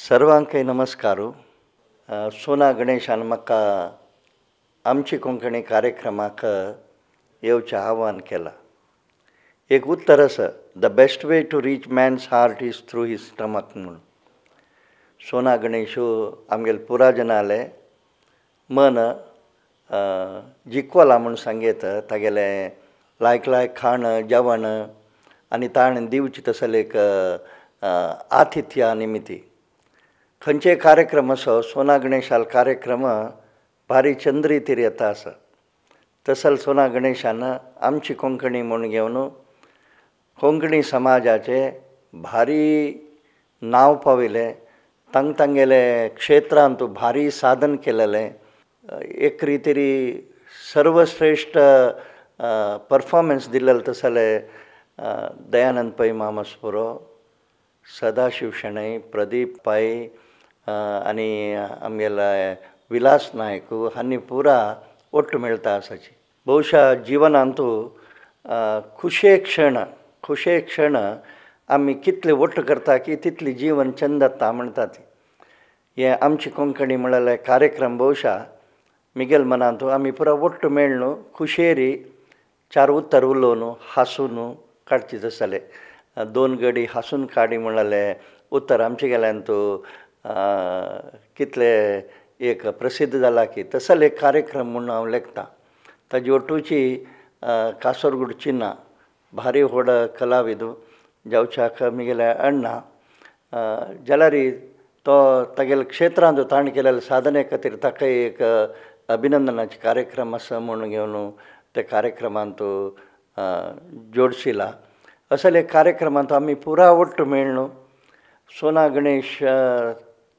सर्वांक नमस्कारू. सोना गणेशान म्हाका आमची कोंकणी कार्यक्रमाक येवचें आव्हान केलां. एक उत्तर आसा, the best way to reach man's heart is through his stomach म्हणून. सोना गणेशू आमगेले पुराजनाले मन जिखवाला म्हणून सांगेत तागेले लायक खाण जेवण आनी ताणें दिवचे तसले एक आतिथ्या निमित्ती खंयचे कार्यक्रम असो सोना गणेशाल कार्यक्रम भारी चंद्रितीर येता आसा. तसल सोना गणेशान आमची कोंकणी म्हूण घेवन कोंकणी समाजाचे भारी नांव पाविले, तांगेले क्षेत्रांत भारी साधन केलेलें, एक रितीरी सर्वश्रेष्ठ परफॉर्मन्स दिलेले तसले दयानंद पै मामसपुरो, सदाशिव शेणै, प्रदीप पै आनी आमगेले विलास नायक हांणी पुरा ಒಟ್ಟು ಮೆಳ್ತಾ ಆಸಾची. ಬಹುಶಃ ಜೀವನಾಂತೂ खुशे क्षण आमी कितले ಒಟ್ಟು करता की तितले जीवन चंद जाता म्हणटा ती. हे आमची कोंकणी म्हणलेले कार्यक्रम ಬಹುಶಃ मिगेल मनांतू आमी पुरा ಒಟ್ಟು मेळून खुशेरी चार उत्तर उलोवन हांसून काडची तसले. दोन घडी हांसून काडी म्हणलेले उत्तर आमचे गेल्यांतू कितले एक प्रसिद्ध जाला की तसल एक कार्यक्रम म्हणून हांव लेखतां. ताजे ಒಟ್ಟುची कासरगोड चिन्ना भारी व्हड कलाविद जावच्याक मिगेले अण्णा जाल्यार तो तागेले क्षेत्रांत ताणें केलेले साधने खातीर ताका एक अभिनंदनाचे कार्यक्रम आसा म्हणून घेवन ते कार्यक्रमांत जोडशिला. असले कार्यक्रमांत आमी पुरा ಒಟ್ಟು मेळून सोना गणेश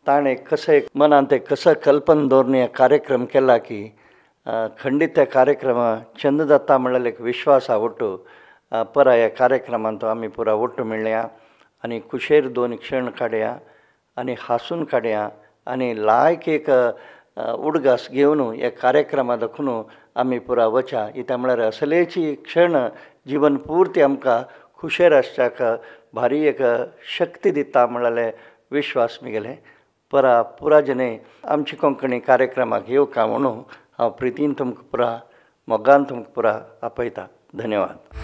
ताणें कशें मनांत कसं कल्पना दवरून हे कार्यक्रम केला की खंडीत ते कार्यक्रम चंद जाता म्हणलेले एक विश्वास आवडटो परा ह्या कार्यक्रमांत आमी पुरा ಒಟ್ಟು मेळया आनी खुशेर दोन क्षण काडया आनी हांसून काडया आनी लायक एक उडगास घेवन हे कार्यक्रमां दाखून आमी पुरा वचा. इता म्हळ्यार असलेची क्षण जीवन पुर्ती आमकां खुशेर आसच्याक भारी एक शक्ती दिता म्हणलेले विश्वास मिगेले परा पुराजने आमची कोंकणी कार्यक्रमाक येवका म्हणून हांव प्रितीन तुमकां पुरा मोगान तुमकां पुरा आपयता. धन्यवाद.